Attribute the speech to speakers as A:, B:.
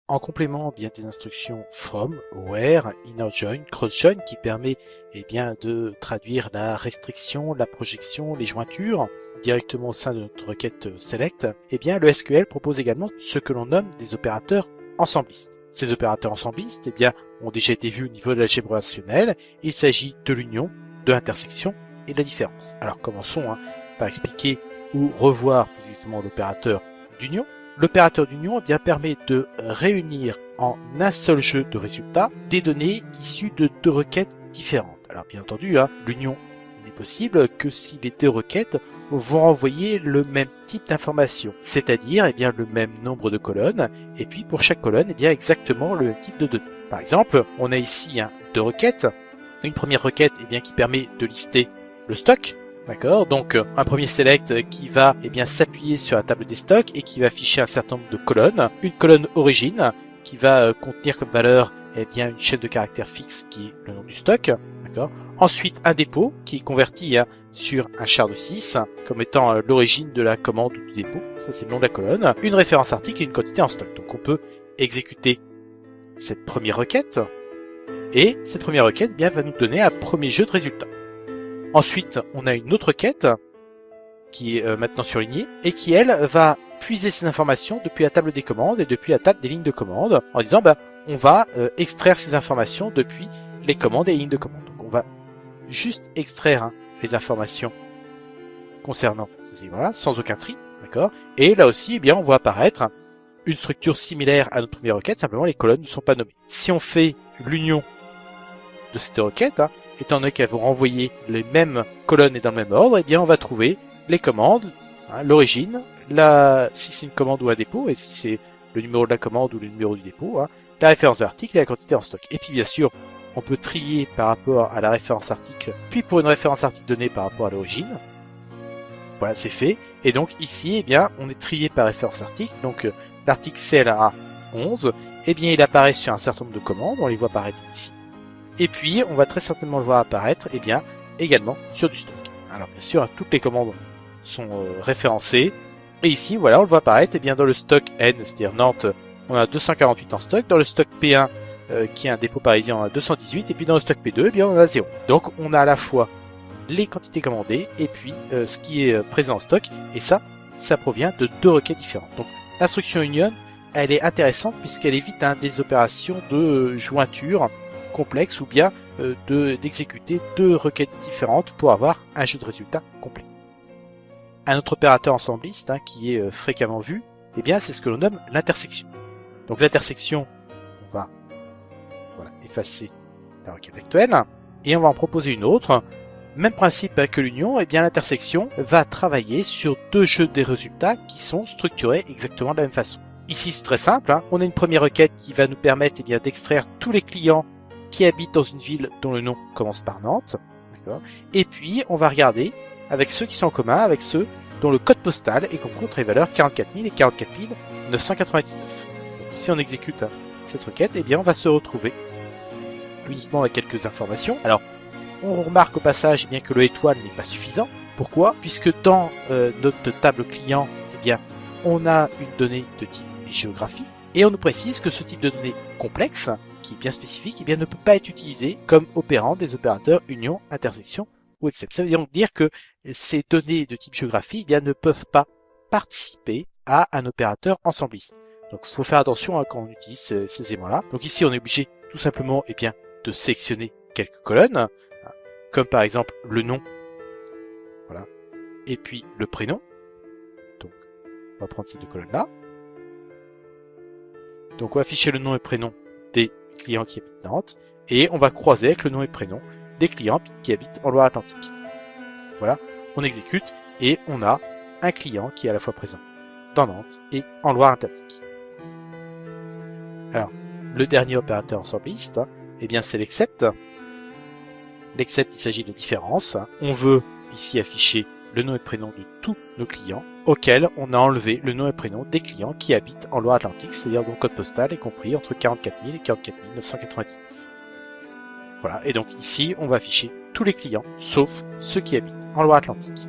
A: En complément bien des instructions from, where, inner join, cross join qui permet bien de traduire la restriction, la projection, les jointures directement au sein de notre requête select, bien le SQL propose également ce que l'on nomme des opérateurs ensemblistes. Ces opérateurs ensemblistes bien ont déjà été vus au niveau de l'algèbre relationnelle. Il s'agit de l'union, de l'intersection et de la différence. Alors commençons par expliquer ou revoir plus exactement l'opérateur d'union. L'opérateur d'union bien permet de réunir en un seul jeu de résultats des données issues de deux requêtes différentes. Alors bien entendu, l'union n'est possible que si les deux requêtes vont renvoyer le même type d'information, c'est-à-dire bien le même nombre de colonnes, et puis pour chaque colonne bien exactement le même type de données. Par exemple, on a ici deux requêtes. Une première requête bien qui permet de lister le stock. D'accord, donc un premier select qui va bien s'appuyer sur la table des stocks et qui va afficher un certain nombre de colonnes. Une colonne origine qui va contenir comme valeur bien une chaîne de caractères fixe qui est le nom du stock. D'accord. Ensuite un dépôt qui est converti sur un char de 6 comme étant l'origine de la commande du dépôt. Ça c'est le nom de la colonne. Une référence article et une quantité en stock. Donc on peut exécuter cette première requête et cette première requête bien va nous donner un premier jeu de résultats. Ensuite, on a une autre requête qui est maintenant surlignée et qui, elle, va puiser ces informations depuis la table des commandes et depuis la table des lignes de commande en disant on va extraire ces informations depuis les commandes et les lignes de commande. Donc on va juste extraire les informations concernant ces éléments-là sans aucun tri, d'accord. Et là aussi, on voit apparaître une structure similaire à notre première requête, simplement les colonnes ne sont pas nommées. Si on fait l'union de cette requête, étant donné qu'elles vont renvoyer les mêmes colonnes et dans le même ordre, on va trouver les commandes, l'origine, si c'est une commande ou un dépôt, et si c'est le numéro de la commande ou le numéro du dépôt, la référence d'article et la quantité en stock. Et puis bien sûr, on peut trier par rapport à la référence article, puis pour une référence article donnée par rapport à l'origine. Voilà, c'est fait. Et donc ici, on est trié par référence article. Donc l'article CLA 11, il apparaît sur un certain nombre de commandes, on les voit apparaître ici. Et puis, on va très certainement le voir apparaître, également sur du stock. Alors, bien sûr, toutes les commandes sont référencées. Et ici, voilà, on le voit apparaître, dans le stock N, c'est-à-dire Nantes, on a 248 en stock. Dans le stock P1, qui est un dépôt parisien, on a 218. Et puis, dans le stock P2, on en a 0. Donc, on a à la fois les quantités commandées et puis ce qui est présent en stock. Et ça provient de deux requêtes différentes. Donc, l'instruction union, elle est intéressante puisqu'elle évite des opérations de jointure complexe ou bien d'exécuter deux requêtes différentes pour avoir un jeu de résultats complet. Un autre opérateur ensembliste qui est fréquemment vu, c'est ce que l'on nomme l'intersection. Donc l'intersection, on va effacer la requête actuelle et on va en proposer une autre. Même principe que l'union, l'intersection va travailler sur deux jeux des résultats qui sont structurés exactement de la même façon. Ici c'est très simple, on a une première requête qui va nous permettre d'extraire tous les clients qui habitent dans une ville dont le nom commence par Nantes, d'accord. Et puis on va regarder avec ceux qui sont en commun, avec ceux dont le code postal est compris entre les valeurs 44 000 et 44 999. Donc, si on exécute cette requête, on va se retrouver uniquement avec quelques informations. Alors, on remarque au passage que le étoile n'est pas suffisant. Pourquoi ? Puisque dans notre table client, on a une donnée de type géographie et on nous précise que ce type de données complexe qui est bien spécifique, ne peut pas être utilisé comme opérant des opérateurs union, intersection ou except. Ça veut donc dire que ces données de type géographie, ne peuvent pas participer à un opérateur ensembliste. Donc, il faut faire attention quand on utilise ces éléments-là. Donc ici, on est obligé tout simplement, de sélectionner quelques colonnes, comme par exemple le nom, voilà, et puis le prénom. Donc, on va prendre ces deux colonnes-là. Donc, on va afficher le nom et le prénom des clients qui habitent Nantes et on va croiser avec le nom et le prénom des clients qui habitent en Loire-Atlantique. Voilà, on exécute et on a un client qui est à la fois présent dans Nantes et en Loire-Atlantique. Alors, le dernier opérateur ensembliste, c'est l'except. L'except, il s'agit de la différence. On veut ici afficher le nom et le prénom de tous nos clients, auxquels on a enlevé le nom et le prénom des clients qui habitent en Loire-Atlantique, c'est-à-dire dont le code postal est compris entre 44 000 et 44 999. Voilà, et donc ici, on va afficher tous les clients, sauf ceux qui habitent en Loire-Atlantique.